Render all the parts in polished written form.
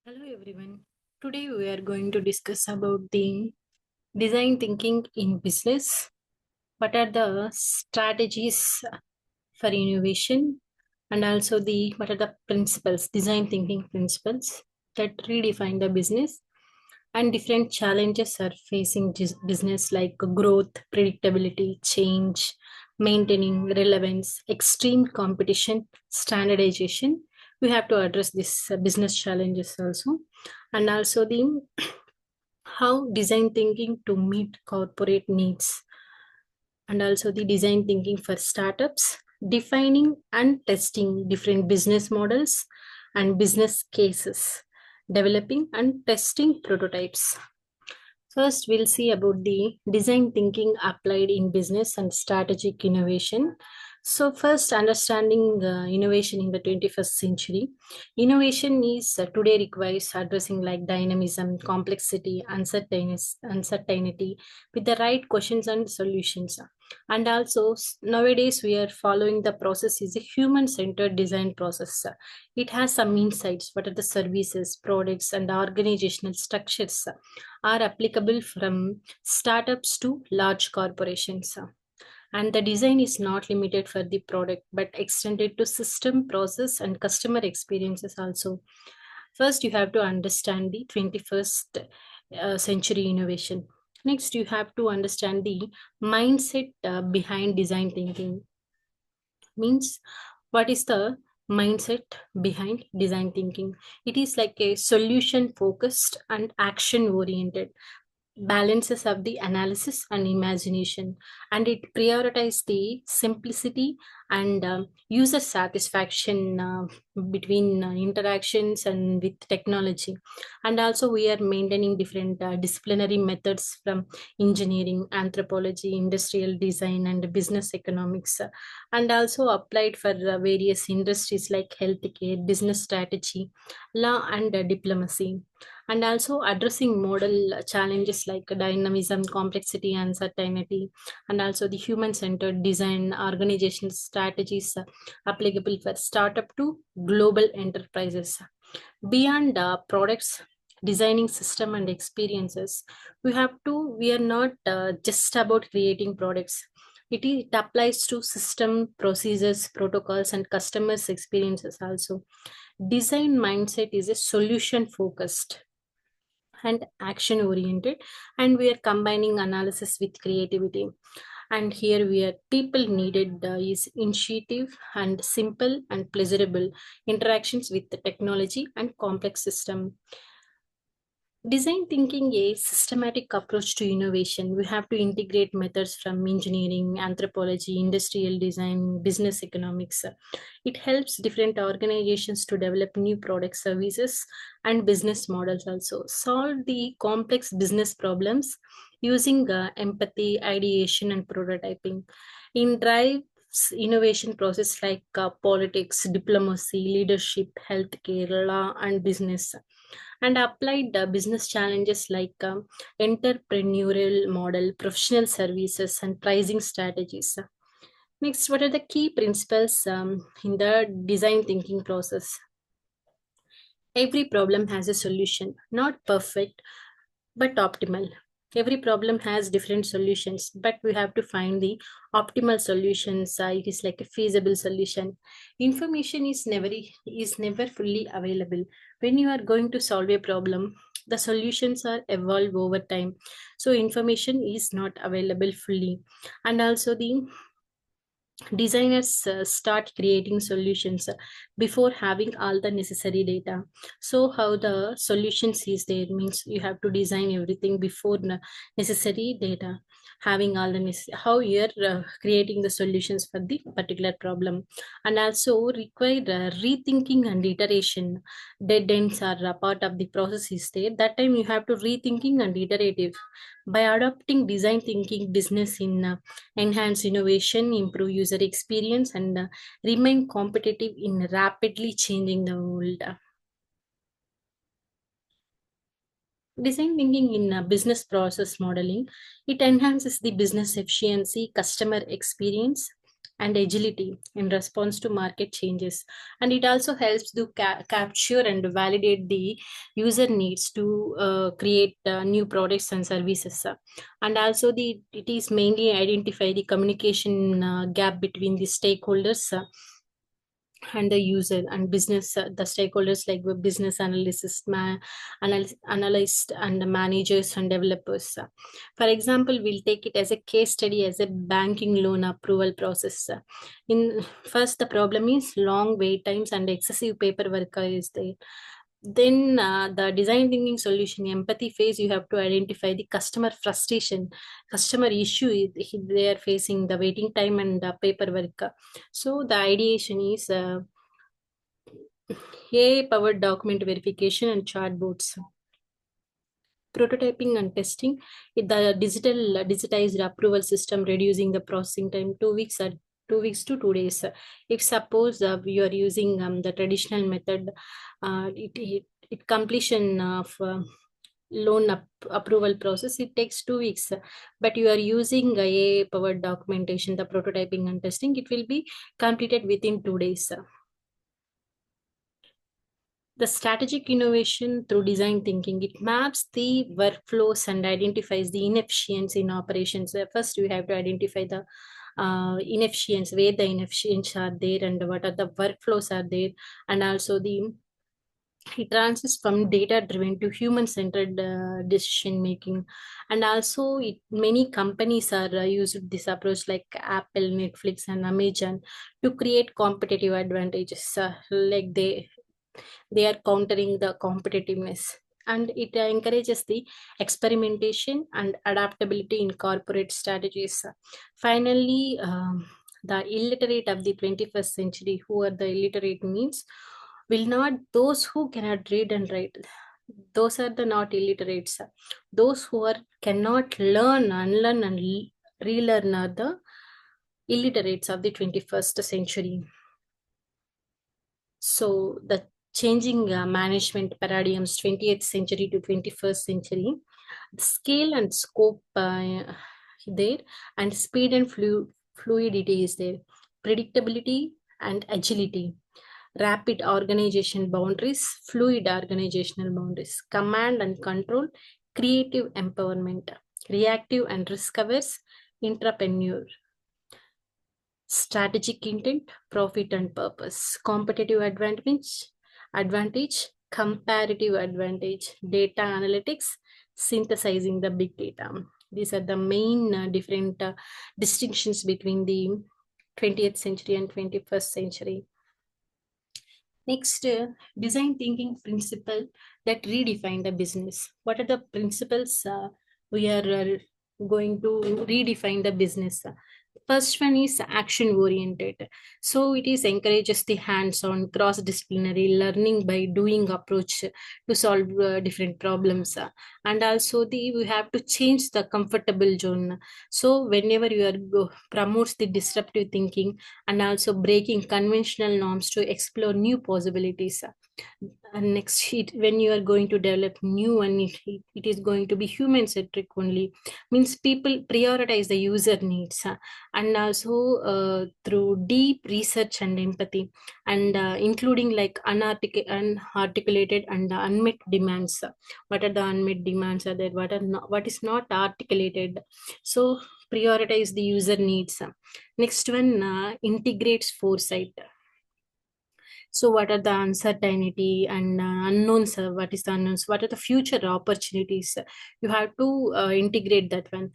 Hello everyone. Today we are going to discuss about the design thinking in business. What are the strategies for innovation and also the what are the principles, design thinking principles that redefine the business and different challenges are facing business like growth, predictability, change, maintaining relevance, extreme competition, standardization. We have to address this business challenges also, and also the how design thinking to meet corporate needs, and also the design thinking for startups, defining and testing different business models and business cases, developing and testing prototypes. First, we'll see about the design thinking applied in business and strategic innovation. So, first, understanding innovation in the 21st century. Innovation is today requires addressing like dynamism, complexity, uncertainty with the right questions and solutions. And also, nowadays we are following the process is a human-centered design process. It has some insights. What are the services, products, and organizational structures are applicable from startups to large corporations. And the design is not limited for the product but extended to system, process, and customer experiences also. First, you have to understand the 21st century innovation. Next, you have to understand the mindset behind design thinking. Means, what is the mindset behind design thinking? It is like a solution focused and action oriented balances of the analysis and imagination, and it prioritizes the simplicity and user satisfaction between interactions and with technology. And also we are maintaining different disciplinary methods from engineering, anthropology, industrial design, and business economics, and also applied for various industries like healthcare, business strategy, law, and diplomacy. And also addressing model challenges like dynamism, complexity, uncertainty, and also the human-centered design organizational strategies applicable for startup to global enterprises. Beyond products, designing system and experiences, we are not just about creating products. It applies to system, procedures, protocols, and customers experiences also. Design mindset is a solution focused and action oriented, and we are combining analysis with creativity. And here we are people needed is initiative and simple and pleasurable interactions with the technology and complex system. Design thinking a systematic approach to innovation. We have to integrate methods from engineering, anthropology, industrial design, business economics. It helps different organizations to develop new products, services, and business models also. Solve the complex business problems using empathy, ideation, and prototyping. In drives innovation process like politics, diplomacy, leadership, healthcare, law, and business, and applied business challenges like entrepreneurial model, professional services, and pricing strategies. Next, what are the key principles in the design thinking process? Every problem has a solution, not perfect, but optimal. Every problem has different solutions, but we have to find the optimal solutions. It is like a feasible solution. Information is never fully available. When you are going to solve a problem, the solutions are evolve over time, so information is not available fully. And also the designers start creating solutions before having all the necessary data. So how the solutions is there means you have to design everything before necessary data, having all the how you're creating the solutions for the particular problem. And also require rethinking and iteration. Dead ends are a part of the process is there, that time you have to rethinking and iterative. By adopting design thinking, business in enhance innovation, improve user experience, and remain competitive in rapidly changing the world. Design thinking in business process modeling, it enhances the business efficiency, customer experience, and agility in response to market changes. And it also helps to capture and validate the user needs to create new products and services. And also it is mainly identify the communication gap between the stakeholders and the user and business, the stakeholders like the business analyst and the managers and developers. For example, we'll take it as a case study as a banking loan approval process. In first, the problem is long wait times and excessive paperwork is there. Then the design thinking solution empathy phase, you have to identify the customer frustration, customer issue they are facing, the waiting time and the paperwork. So the ideation is AI powered document verification and chatbots. Prototyping and testing, the digitized approval system reducing the processing time 2 weeks or 2 weeks to 2 days. If suppose you are using the traditional method, it completion of approval process, it takes 2 weeks. But you are using AI powered documentation, the prototyping and testing, it will be completed within 2 days. The strategic innovation through design thinking, it maps the workflows and identifies the inefficiency in operations. First, you have to identify the inefficiency, where the inefficiencies are there and what are the workflows are there. And also it transitions from data driven to human centered decision making. And also many companies are used this approach like Apple, Netflix and Amazon to create competitive advantages, like they are countering the competitiveness. And it encourages the experimentation and adaptability in corporate strategies. Finally, the illiterate of the 21st century, who are the illiterate means, will not those who cannot read and write, those are the not illiterates. Those who are cannot learn, unlearn and relearn are the illiterates of the 21st century. So the changing management paradigms 20th century to 21st century, the scale and scope there, and speed and fluidity is there, predictability and agility, rapid organization boundaries, fluid organizational boundaries, command and control, creative empowerment, reactive and risk averse, entrepreneur, strategic intent, profit and purpose, competitive advantage, comparative advantage, data analytics, synthesizing the big data. These are the main different distinctions between the 20th century and 21st century. Next, design thinking principle that redefine the business. What are the principles we are going to redefine the business? First one is action oriented. So it is encourages the hands-on cross-disciplinary learning by doing approach to solve different problems. And also we have to change the comfortable zone. So whenever you are promotes the disruptive thinking and also breaking conventional norms to explore new possibilities. And next, when you are going to develop new one, it is going to be human centric only, means people prioritize the user needs, and also through deep research and empathy, and including like unarticulated and unmet demands. What are the unmet demands are there, what is not articulated, so prioritize the user needs. Next one, integrates foresight. So what are the uncertainty and unknowns? What is the unknowns? What are the future opportunities? You have to integrate that one.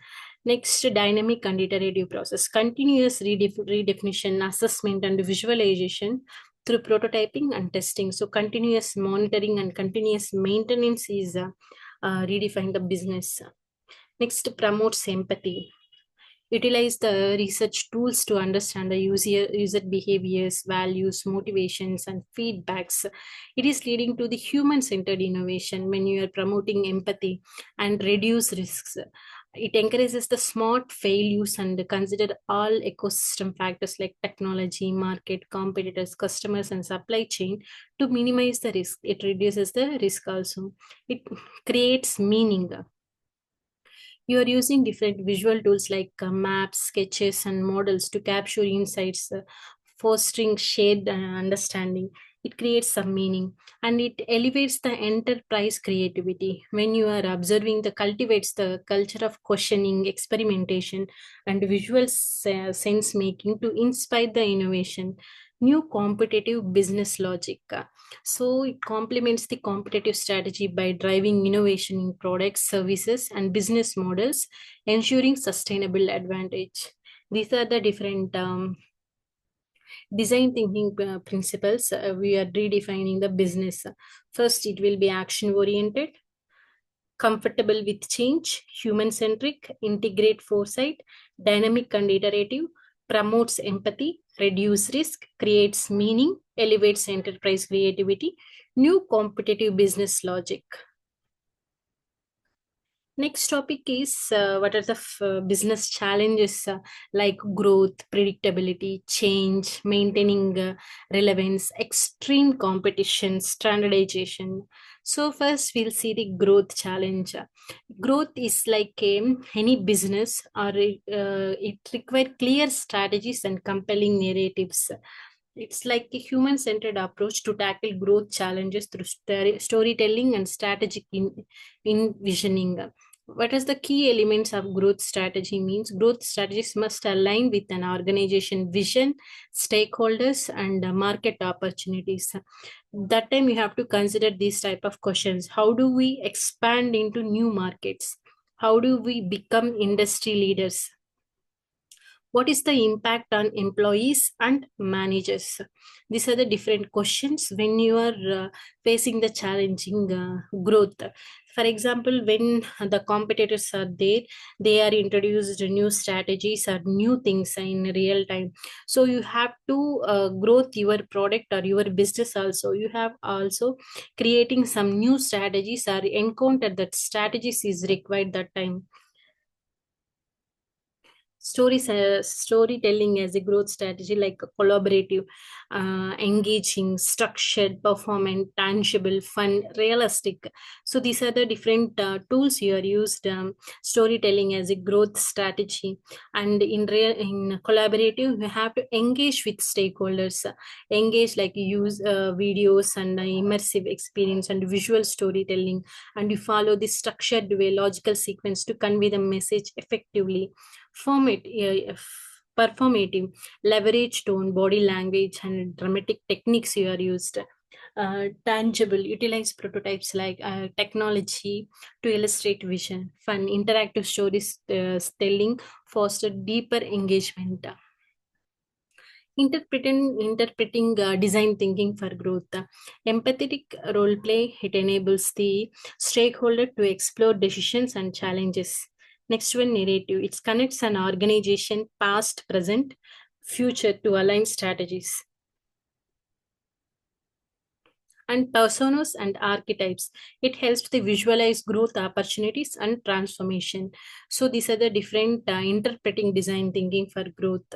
Next, dynamic and iterative process. Continuous redefinition, assessment and visualization through prototyping and testing. So continuous monitoring and continuous maintenance is redefine the business. Next, promotes empathy. Utilize the research tools to understand the user behaviors, values, motivations, and feedbacks. It is leading to the human-centered innovation when you are promoting empathy and reduce risks. It encourages the smart fail use and consider all ecosystem factors like technology, market, competitors, customers, and supply chain to minimize the risk. It reduces the risk also. It creates meaning. You are using different visual tools like maps, sketches, and models to capture insights, fostering shared understanding. It creates some meaning and it elevates the enterprise creativity. When you are observing, the cultivates the culture of questioning, experimentation, and visual sense making to inspire the innovation. New competitive business logic. So it complements the competitive strategy by driving innovation in products, services, and business models, ensuring sustainable advantage. These are the different design thinking principles. We are redefining the business. First, it will be action oriented, comfortable with change, human centric, integrate foresight, dynamic and iterative, promotes empathy, reduce risk, creates meaning, elevates enterprise creativity, new competitive business logic. Next topic is what are the business challenges like growth, predictability, change, maintaining relevance, extreme competition, standardization. So first we'll see the growth challenge. Growth is like any business or it requires clear strategies and compelling narratives. It's like a human-centered approach to tackle growth challenges through storytelling and strategic envisioning. What is the key elements of growth strategy means? Growth strategies must align with an organization vision, stakeholders, and market opportunities. That time you have to consider these type of questions. How do we expand into new markets? How do we become industry leaders? What is the impact on employees and managers? These are the different questions when you are facing the challenging growth. For example, when the competitors are there, they are introduced new strategies or new things in real time. So you have to growth your product or your business also. You have also creating some new strategies or encounter that strategies is required that time. Storytelling as a growth strategy, like a collaborative, engaging, structured, performant, tangible, fun, realistic. So these are the different tools you are used. Storytelling as a growth strategy, and in collaborative you have to engage with stakeholders, engage like use videos and immersive experience and visual storytelling, and you follow the structured way, logical sequence to convey the message effectively. Performative, leverage tone, body language, and dramatic techniques you are used. Tangible, utilize prototypes like technology to illustrate vision. Fun, interactive stories telling, foster deeper engagement. Interpreting design thinking for growth. Empathetic role play, it enables the stakeholder to explore decisions and challenges. Next one, narrative, it connects an organization past, present, future to align strategies. And personas and archetypes, it helps to visualize growth opportunities and transformation. So these are the different interpreting design thinking for growth.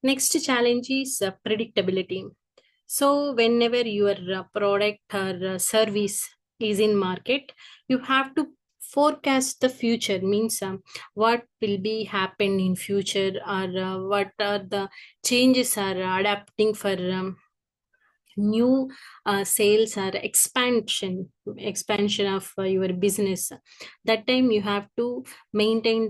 Next challenge is predictability. So whenever your product or service is in market, you have to forecast the future. Means what will be happen in future, or what are the changes are adapting for new sales or expansion of your business. That time you have to maintain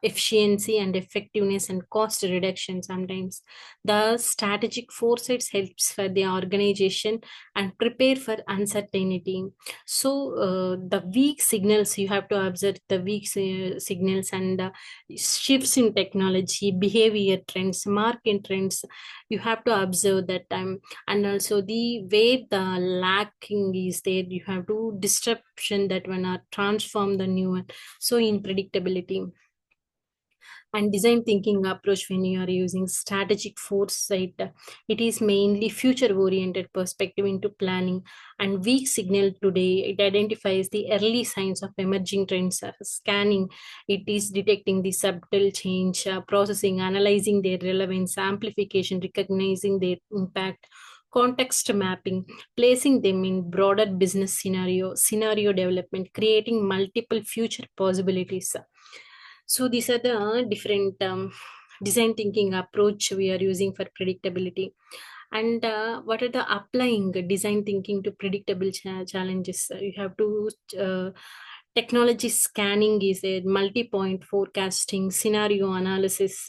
efficiency and effectiveness and cost reduction. Sometimes the strategic foresight helps for the organization and prepare for uncertainty. So the weak signals, you have to observe the weak signals and shifts in technology, behavior trends, market trends. You have to observe that time. And also the way the lacking is there, you have to disruption that one or transform the new one. So in predictability and design thinking approach, when you are using strategic foresight, it is mainly future oriented perspective into planning. And weak signal today, it identifies the early signs of emerging trends. Scanning, it is detecting the subtle change, processing, analyzing their relevance, amplification, recognizing their impact, context mapping, placing them in broader business scenario development, creating multiple future possibilities. So these are the different design thinking approach we are using for predictability. And what are the applying design thinking to predictable challenges? You have to technology scanning is a multi-point forecasting scenario analysis.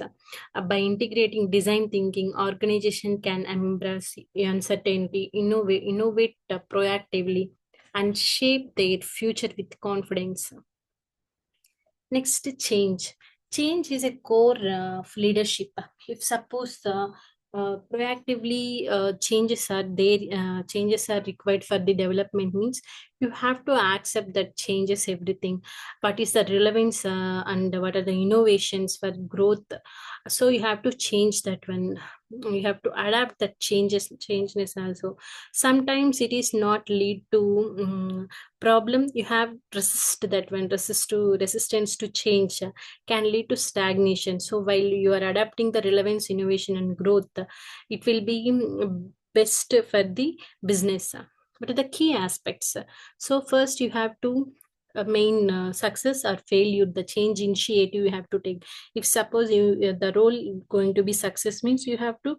By integrating design thinking, organization can embrace uncertainty, innovate proactively, and shape their future with confidence. Next, change. Change is a core of leadership. If suppose proactively changes are required for the development means you have to accept that changes everything. What is the relevance and what are the innovations for growth? So you have to change that one. You have to adapt that changeness also. Sometimes it is not lead to problem. You have resist that when resistance to change can lead to stagnation. So while you are adapting the relevance, innovation, and growth, it will be best for the business. What are the key aspects? So first you have to main success or failure, the change initiative you have to take. If suppose you the role going to be success means you have to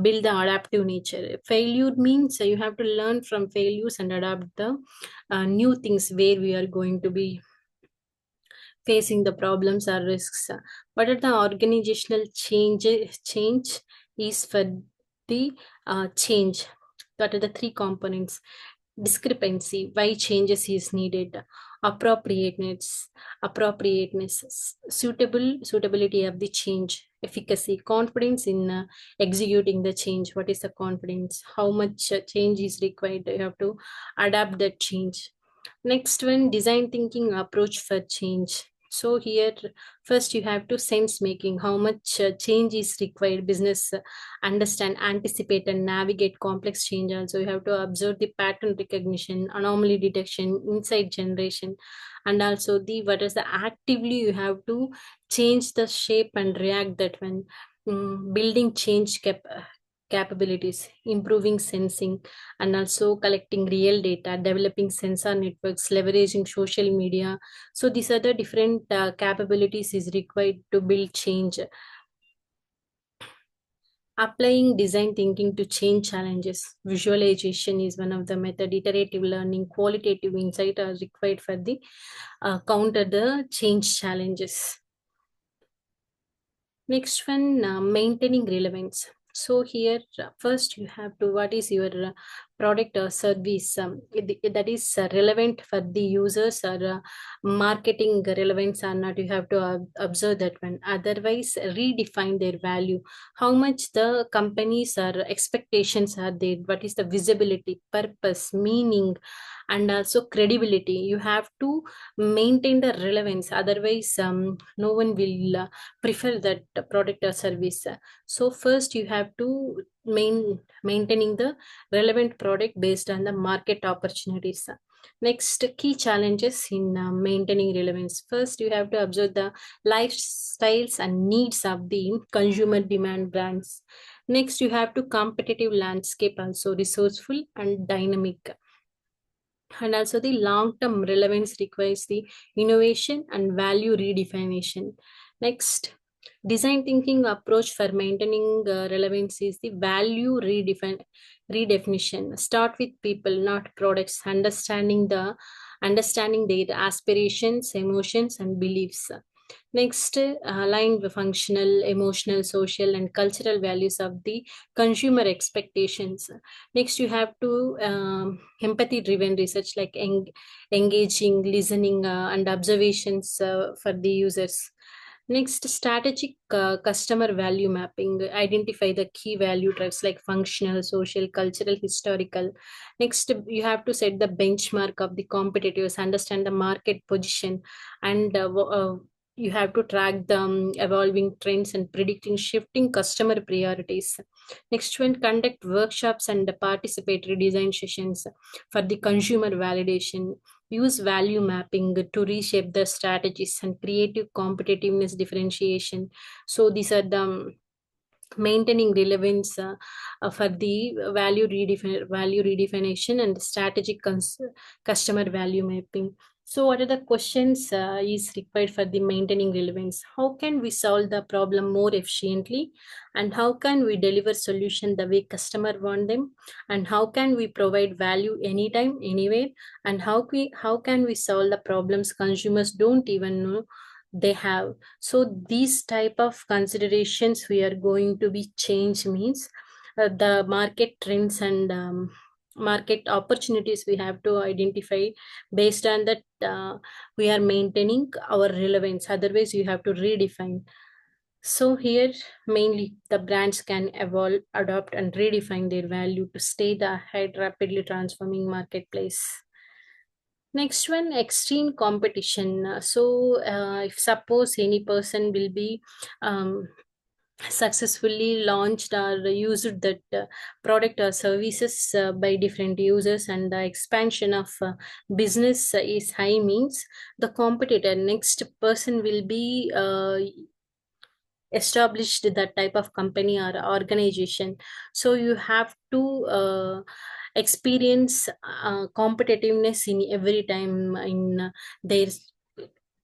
build the adaptive nature. Failure means you have to learn from failures and adapt the new things where we are going to be facing the problems or risks. What are the organizational change is for the change? What are the three components? Discrepancy, why changes is needed. Appropriateness, suitability of the change. Efficacy, confidence in executing the change. What is the confidence? How much change is required? You have to adapt that change. Next one, design thinking approach for change. So here, first you have to sense making, how much change is required. Business understand, anticipate, and navigate complex change. Also, you have to observe the pattern recognition, anomaly detection, insight generation, and also the what is the actively you have to change the shape and react that when building change capabilities, improving sensing, and also collecting real data, developing sensor networks, leveraging social media. So these are the different capabilities is required to build change. Applying design thinking to change challenges. Visualization is one of the method. Iterative learning, qualitative insight are required for the counter the change challenges. Next one, maintaining relevance. So here, first you have to, what is your product or service that is relevant for the users, or marketing relevance or not, you have to observe that one. Otherwise, redefine their value. How much the companies or expectations are there? What is the visibility, purpose, meaning, and also credibility? You have to maintain the relevance. Otherwise, no one will prefer that product or service. So first you have to maintaining the relevant product based on the market opportunities. Next, key challenges in maintaining relevance. First, you have to observe the lifestyles and needs of the consumer demand brands. Next, you have to competitive landscape, also resourceful and dynamic. And also the long-term relevance requires the innovation and value redefinition. Next, design thinking approach for maintaining relevance is the value redefinition. Start with people, not products. Understanding their aspirations, emotions, and beliefs. Next, align the functional, emotional, social, and cultural values of the consumer expectations. Next, you have to empathy-driven research, like engaging, listening, and observations for the users. Next, strategic customer value mapping. Identify the key value drivers like functional, social, cultural, historical. Next, you have to set the benchmark of the competitors, understand the market position, and you have to track the evolving trends and predicting shifting customer priorities. Next one, conduct workshops and participatory design sessions for the consumer validation. Use value mapping to reshape the strategies and creative competitiveness differentiation. So these are the maintaining relevance for the value redefinition and strategic customer value mapping. So what are the questions is required for the maintaining relevance? How can we solve the problem more efficiently, and how can we deliver solution the way customer want them, and how can we provide value anytime anywhere, and how can we solve the problems consumers don't even know they have. So these type of considerations we are going to be change means the market trends and market opportunities we have to identify. Based on that, we are maintaining our relevance, otherwise you have to redefine. So here mainly the brands can evolve, adopt and redefine their value to stay the ahead rapidly transforming marketplace. Next one, extreme competition. If suppose any person will be um, successfully launched or used that product or services by different users, and the expansion of business is high means the competitor next person will be established that type of company or organization. So you have to experience competitiveness in every time in their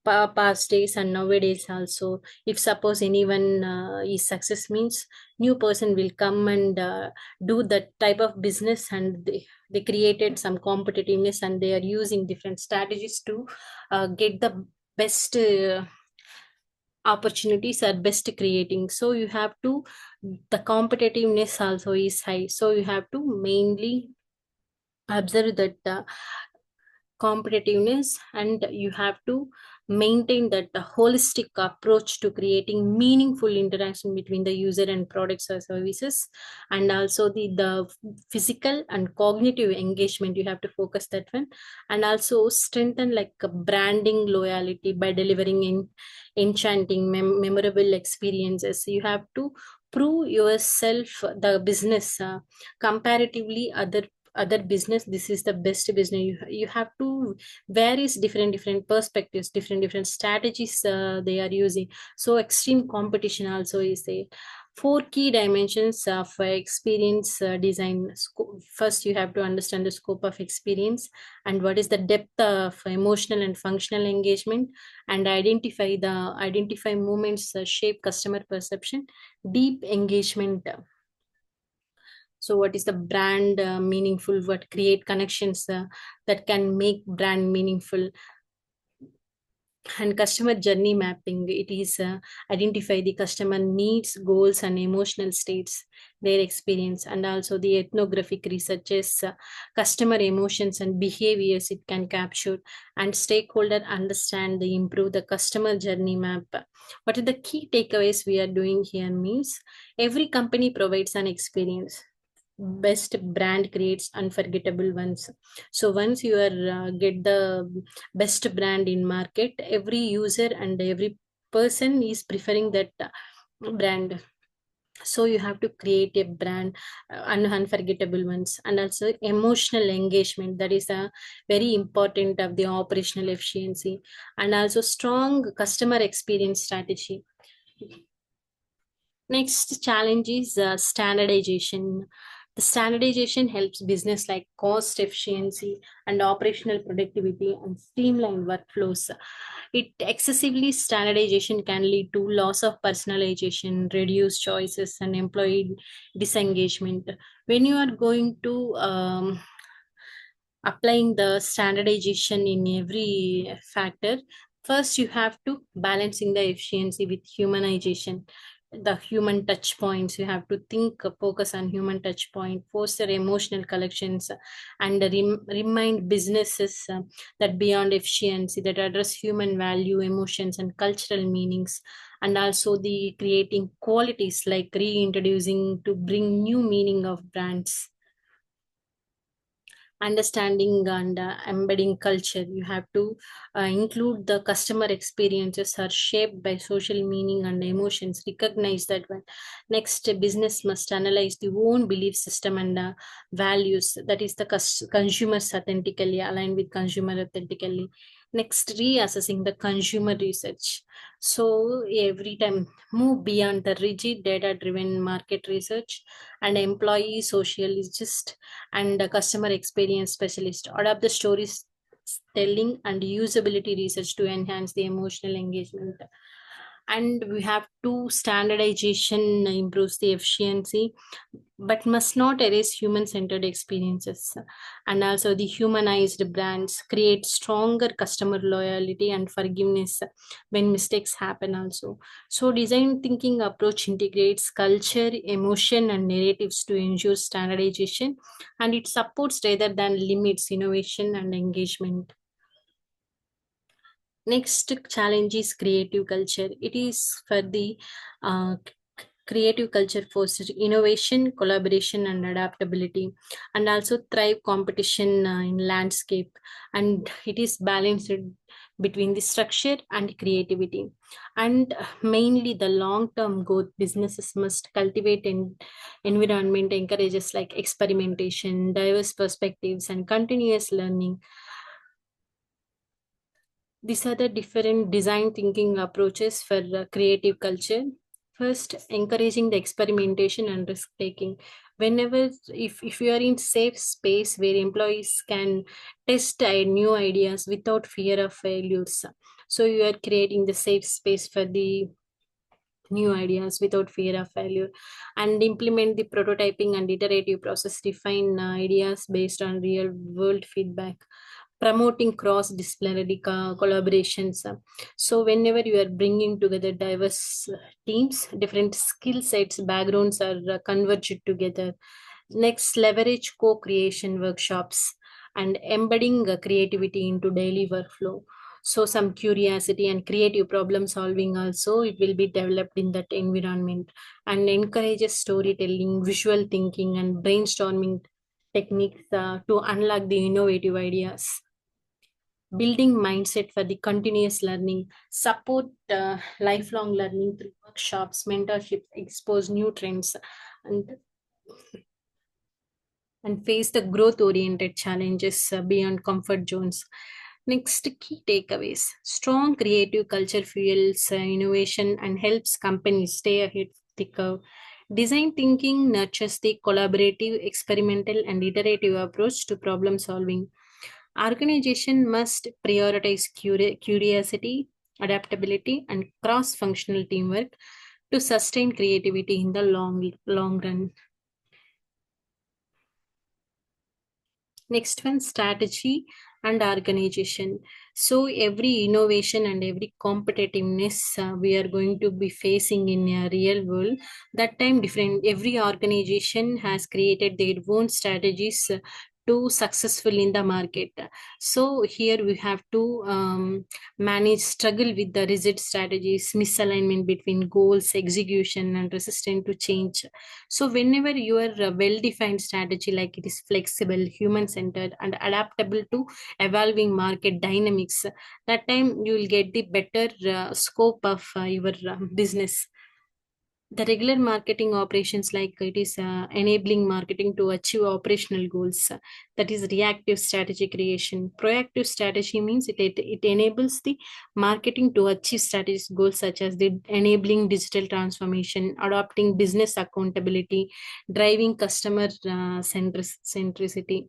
past days and nowadays also. If suppose anyone is success means new person will come and do that type of business, and they created some competitiveness and they are using different strategies to get the best opportunities are best creating. So you have to, the competitiveness also is high, so you have to mainly observe that competitiveness, and you have to maintain that holistic approach to creating meaningful interaction between the user and products or services, and also the physical and cognitive engagement you have to focus that one. And also strengthen like a branding loyalty by delivering in enchanting memorable experiences. You have to prove yourself the business comparatively other business, this is the best business. You have to various different perspectives, different strategies they are using. So extreme competition also is there. Four key dimensions of experience design. First you have to understand the scope of experience and what is the depth of emotional and functional engagement, and identify moments shape customer perception. Deep engagement, so what is the brand meaningful, what create connections that can make brand meaningful. And customer journey mapping, it is identify the customer needs, goals and emotional states, their experience. And also the ethnographic researches customer emotions and behaviors it can capture. And stakeholder understand the improve the customer journey map. What are the key takeaways we are doing here means every company provides an experience, best brand creates unforgettable ones. So once you are get the best brand in market, every user and every person is preferring that brand. So you have to create a brand unforgettable ones. And also emotional engagement, that is a very important of the operational efficiency. And also strong customer experience strategy. Next challenge is standardization. The standardization helps business like cost efficiency and operational productivity and streamline workflows. It excessively standardization can lead to loss of personalization, reduced choices, and employee disengagement. When you are going to applying the standardization in every factor, first you have to balancing the efficiency with humanization, the human touch points. You have to think focus on human touch point, foster emotional collections, and remind businesses that beyond efficiency that address human value, emotions and cultural meanings. And also the creating qualities like reintroducing to bring new meaning of brands. Understanding and embedding culture, you have to include the customer experiences are shaped by social meaning and emotions, recognize that one. Next, a business must analyze the own belief system and values, that is the consumers authentically aligned with consumer authentically. Next, reassessing the consumer research. So every time move beyond the rigid data driven market research and employee sociologist and a customer experience specialist adopt the stories telling and usability research to enhance the emotional engagement. And we have to standardization improves the efficiency but must not erase human centered experiences. And also the humanized brands create stronger customer loyalty and forgiveness when mistakes happen also. So design thinking approach integrates culture, emotion and narratives to ensure standardization, and it supports rather than limits innovation and engagement. Next challenge is creative culture. It is for the creative culture fosters innovation, collaboration, and adaptability, and also thrive competition in landscape. And it is balanced between the structure and creativity. And mainly, the long-term growth businesses must cultivate an environment encourages like experimentation, diverse perspectives, and continuous learning. These are the different design thinking approaches for creative culture. First, encouraging the experimentation and risk taking. Whenever, if you are in safe space where employees can test new ideas without fear of failures, so you are creating the safe space for the new ideas without fear of failure. And implement the prototyping and iterative process, define ideas based on real world feedback, promoting cross disciplinary collaborations. So whenever you are bringing together diverse teams, different skill sets, backgrounds are converged together. Next, leverage co-creation workshops and embedding creativity into daily workflow. So some curiosity and creative problem solving also it will be developed in that environment, and encourages storytelling, visual thinking and brainstorming techniques to unlock the innovative ideas. Building mindset for the continuous learning, support lifelong learning through workshops, mentorships, expose new trends, and face the growth oriented challenges beyond comfort zones. Next, key takeaways. Strong creative culture fuels innovation and helps companies stay ahead of the curve. Design thinking nurtures the collaborative, experimental, and iterative approach to problem solving. Organization must prioritize curiosity, adaptability, and cross-functional teamwork to sustain creativity in the long run. Next one, strategy and organization. So every innovation and every competitiveness we are going to be facing in a real world. That time different. Every organization has created their own strategies to successful in the market. So here we have to manage struggle with the rigid strategies, misalignment between goals, execution, and resistance to change. So whenever your well-defined strategy, like it is flexible, human-centered, and adaptable to evolving market dynamics, that time you will get the better scope of your business. The regular marketing operations, like it is enabling marketing to achieve operational goals. That is reactive strategy creation. Proactive strategy means it enables the marketing to achieve strategic goals such as the enabling digital transformation, adopting business accountability, driving customer centricity.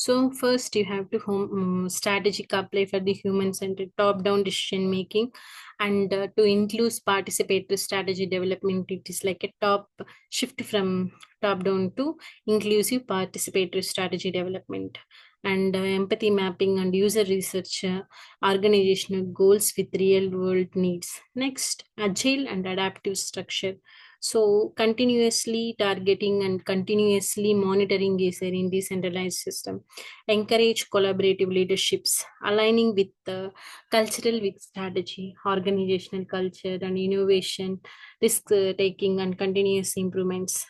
So first you have to strategic apply for the human-centered top-down decision making, and to include participatory strategy development, it is like a top shift from top-down to inclusive participatory strategy development, and empathy mapping and user research, organizational goals with real-world needs. Next, agile and adaptive structure. So continuously targeting and continuously monitoring is in decentralized system. Encourage collaborative leaderships, aligning with the cultural with strategy, organizational culture and innovation, risk taking and continuous improvements.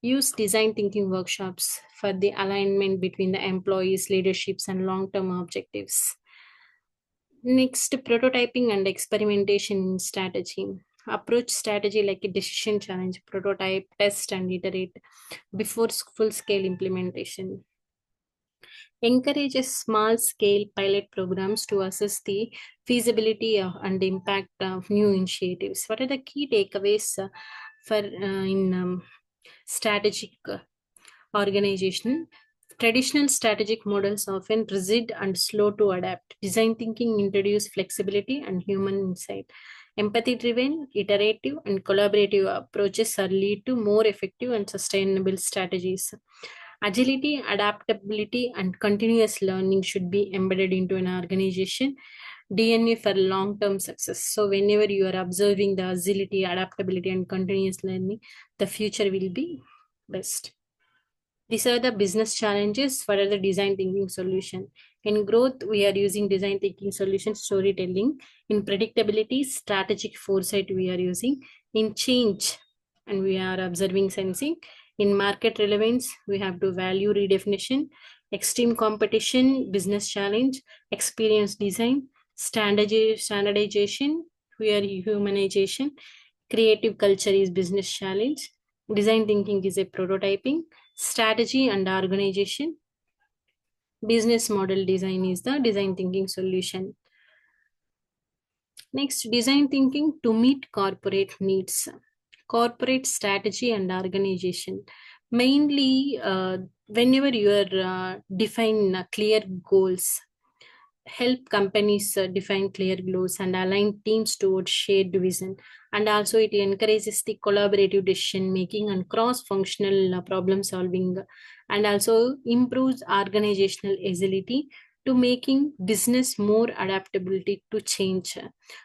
Use design thinking workshops for the alignment between the employees, leaderships, and long-term objectives. Next, prototyping and experimentation strategy. Approach strategy like a decision challenge, prototype, test, and iterate before full scale implementation. encourages small-scale pilot programs to assess the feasibility and impact of new initiatives. What are the key takeaways for in strategic organization? Traditional strategic models often rigid and slow to adapt. Design thinking introduces flexibility and human insight. Empathy driven, iterative, and collaborative approaches are lead to more effective and sustainable strategies. Agility, adaptability, and continuous learning should be embedded into an organization DNA for long term success. So, whenever you are observing the agility, adaptability, and continuous learning, the future will be best. These are the business challenges. What are the design thinking solution? In growth, we are using design thinking solution storytelling. In predictability, strategic foresight we are using. In change, and we are observing sensing. In market relevance, we have to value redefinition. Extreme competition, business challenge. Experience design. Standardization, we are humanization. Creative culture is business challenge. Design thinking is a prototyping. Strategy and organization. Business model design is the design thinking solution. Next, design thinking to meet corporate needs. Corporate strategy and organization. Mainly, whenever you are define clear goals, help companies define clear goals and align teams towards shared vision. And also it encourages the collaborative decision making and cross functional problem solving, and also improves organizational agility to making business more adaptability to change.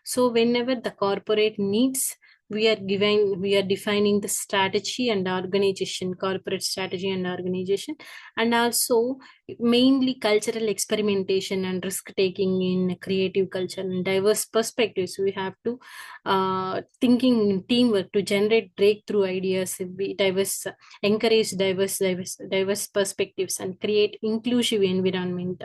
So whenever the corporate needs, we are defining the strategy and organization, corporate strategy and organization, and also mainly cultural experimentation and risk taking in creative culture and diverse perspectives. We have to thinking in teamwork to generate breakthrough ideas, be diverse, encourage diverse perspectives, and create inclusive environment.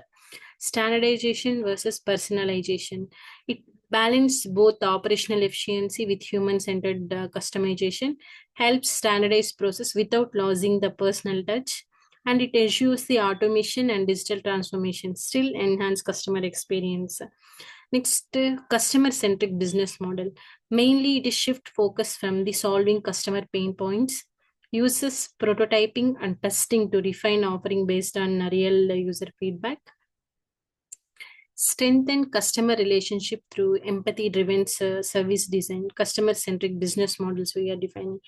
Standardization versus personalization. It balance both operational efficiency with human-centered customization, helps standardize process without losing the personal touch, and it ensures the automation and digital transformation still enhance customer experience. Next, customer-centric business model. Mainly, it is shift focus from the solving customer pain points, uses prototyping and testing to refine offering based on real user feedback. Strengthen customer relationship through empathy driven service design, customer centric business models we are defining.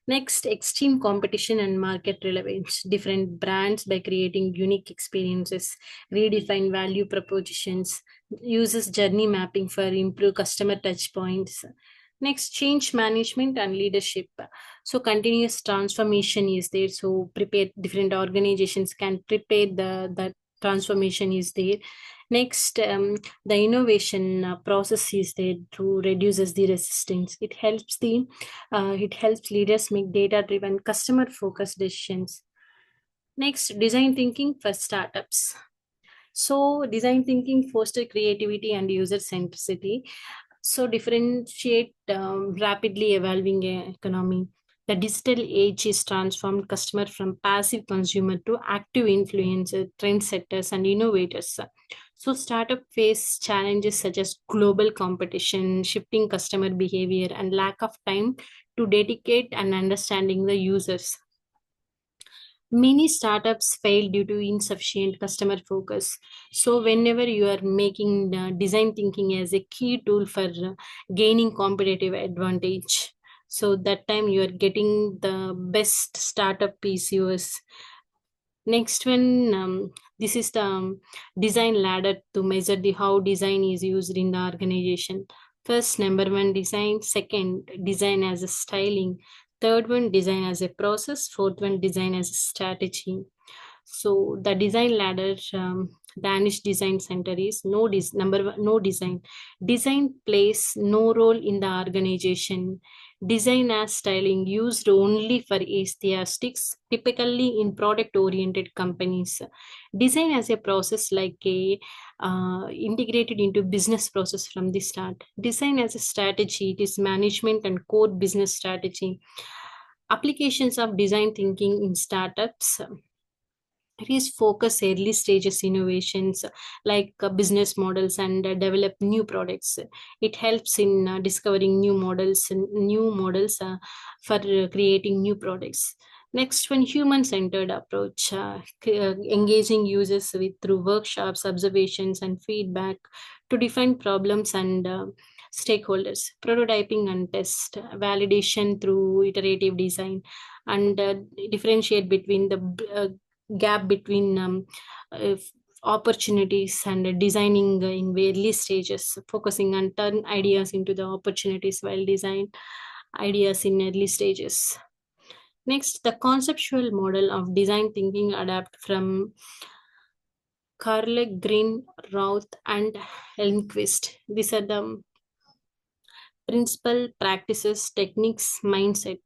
Next, extreme competition and market relevance. Different brands by creating unique experiences, redefine value propositions, uses journey mapping for improve customer touch points. Next, change management and leadership. So continuous transformation is there. So prepare different organizations can prepare the transformation is there. Next, the innovation process is there to reduces the resistance. It helps leaders make data-driven, customer-focused decisions. Next, design thinking for startups. So, design thinking foster creativity and user centricity. So, differentiate rapidly evolving economy. The digital age is transformed customer from passive consumer to active influencer, trendsetters, and innovators. So, startup face challenges such as global competition, shifting customer behavior, and lack of time to dedicate and understanding the users. Many startups fail due to insufficient customer focus. So, whenever you are making design thinking as a key tool for gaining competitive advantage, so that time you are getting the best startup is yours. Next one, this is the design ladder to measure the how design is used in the organization. First, number one, design. Second, design as a styling. Third one, design as a process. Fourth one, design as a strategy. So the design ladder, Danish Design Center is number one, no design. Design plays no role in the organization. Design as styling used only for aesthetics, typically in product-oriented companies. Design as a process like a integrated into business process from the start. Design as a strategy, it is management and core business strategy. Applications of design thinking in startups. It is focus early stages innovations like business models and develop new products. It helps in discovering new models for creating new products. Next one, human centered approach, engaging users with through workshops, observations and feedback to define problems and stakeholders. Prototyping and test, validation through iterative design, and differentiate between the gap between uh, opportunities and designing in early stages, focusing on turn ideas into the opportunities while design ideas in early stages. Next, the conceptual model of design thinking adapt from Carle Green, Routh, and Elmquist. These are the principal practices, techniques, mindset.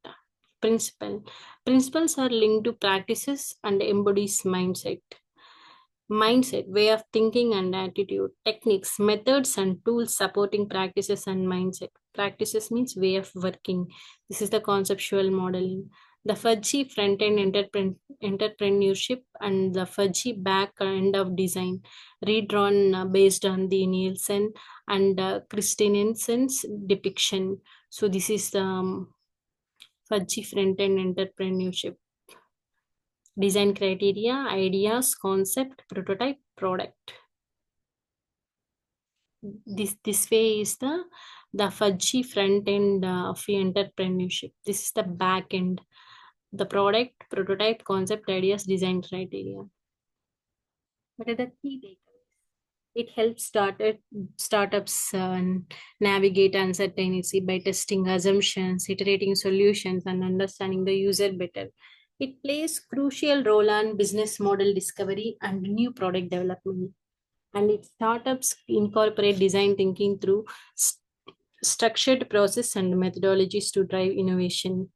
Principle. Principles are linked to practices and embodies mindset, way of thinking and attitude, techniques, methods and tools supporting practices and mindset. Practices means way of working. This is the conceptual modeling. The fudgy front end entrepreneurship and the fudgy back end of design, redrawn based on the Nielsen and Christensen's depiction. So this is the fudgy front end entrepreneurship. Design criteria, ideas, concept, prototype, product. This way is the fudgy front end of the entrepreneurship. This is the back end. The product, prototype, concept, ideas, design criteria. What are the key takeaways? It helps startups navigate uncertainty by testing assumptions, iterating solutions, and understanding the user better. It plays crucial role on business model discovery and new product development. And its startups incorporate design thinking through structured process and methodologies to drive innovation.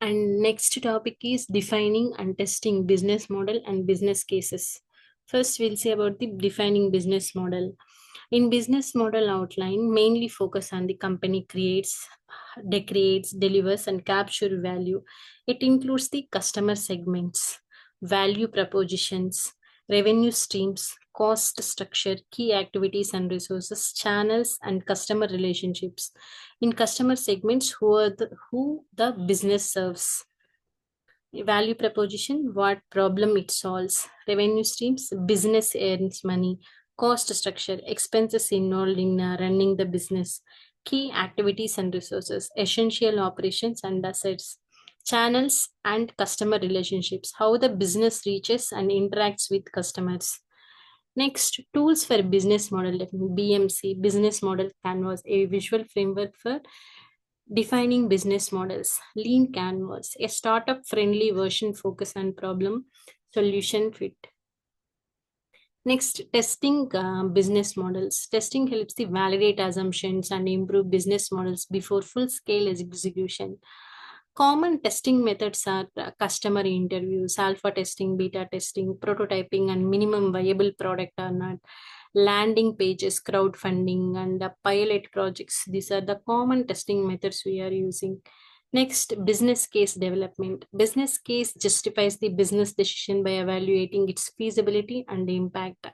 And next topic is defining and testing business model and business cases. First, we'll see about the defining business model. In business model outline, mainly focus on the company creates, decreates, delivers, and capture value. It includes the customer segments, value propositions, revenue streams, cost structure, key activities and resources, channels, and customer relationships. In customer segments, who the business serves, value proposition, what problem it solves, revenue streams, business earns money, cost structure, expenses involved in running the business, key activities and resources, essential operations and assets, channels and customer relationships, how the business reaches and interacts with customers. Next, tools for business model development, BMC, business model canvas, a visual framework for defining business models. Lean canvas, a startup friendly version focus on problem solution fit. Next, testing business models. Testing helps to validate assumptions and improve business models before full scale execution. Common testing methods are customer interviews, alpha testing, beta testing, prototyping, and minimum viable product or not, landing pages, crowdfunding, and pilot projects. These are the common testing methods we are using. Next, business case development. Business case justifies the business decision by evaluating its feasibility and impact.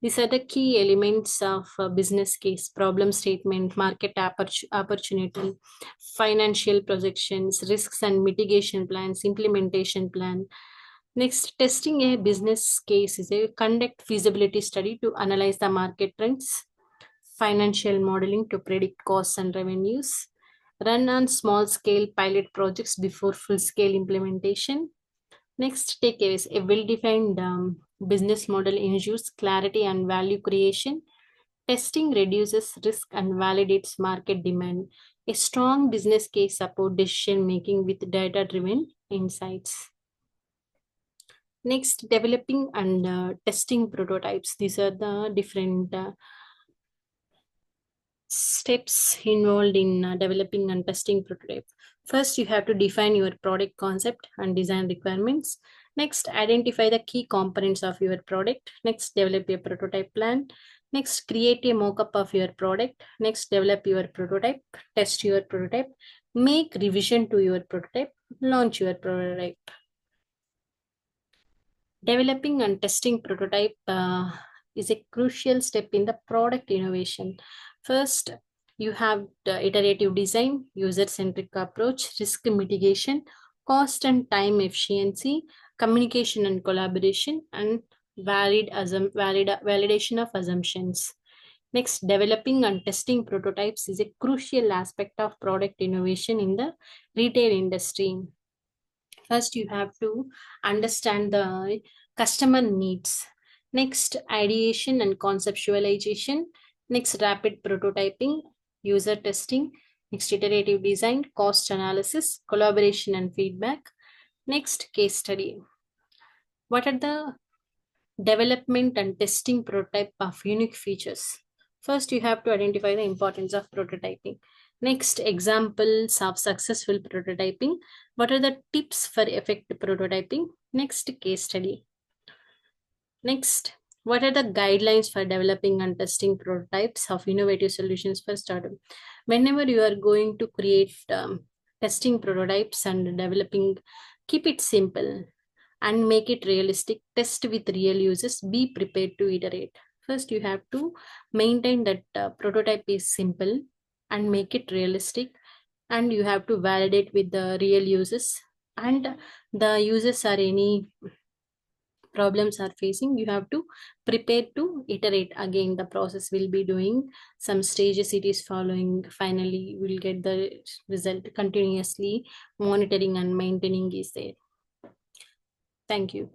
These are the key elements of a business case: problem statement, market opportunity, financial projections, risks and mitigation plans, implementation plan. Next, testing a business case is a conduct feasibility study to analyze the market trends, financial modeling to predict costs and revenues, run on small scale pilot projects before full scale implementation. Next, takeaways. A well defined business model ensures clarity and value creation. Testing reduces risk and validates market demand. A strong business case supports decision making with data driven insights. Next, developing and testing prototypes. These are the different steps involved in developing and testing prototype. First, you have to define your product concept and design requirements. Next, identify the key components of your product. Next, develop a prototype plan. Next, create a mock-up of your product. Next, develop your prototype, test your prototype. make revision to your prototype, launch your prototype. Developing and testing prototype is a crucial step in the product innovation. First, you have the iterative design, user-centric approach, risk mitigation, cost and time efficiency, communication and collaboration, and validation of assumptions. Next, developing and testing prototypes is a crucial aspect of product innovation in the retail industry. First, you have to understand the customer needs. Next, ideation and conceptualization. Next, rapid prototyping, user testing. Next, iterative design, cost analysis, collaboration and feedback. Next, case study. What are the development and testing prototype of unique features? First, you have to identify the importance of prototyping. Next, examples of successful prototyping. What are the tips for effective prototyping? Next, case study. Next, what are the guidelines for developing and testing prototypes of innovative solutions for startup? Whenever you are going to create testing prototypes and developing, keep it simple and make it realistic. Test with real users. Be prepared to iterate. First, you have to maintain that prototype is simple and make it realistic, and you have to validate with the real users. And the users are any problems are facing, you have to prepare to iterate again. The process will be doing some stages it is following. Finally, we'll get the result. Continuously monitoring and maintaining is there. Thank you.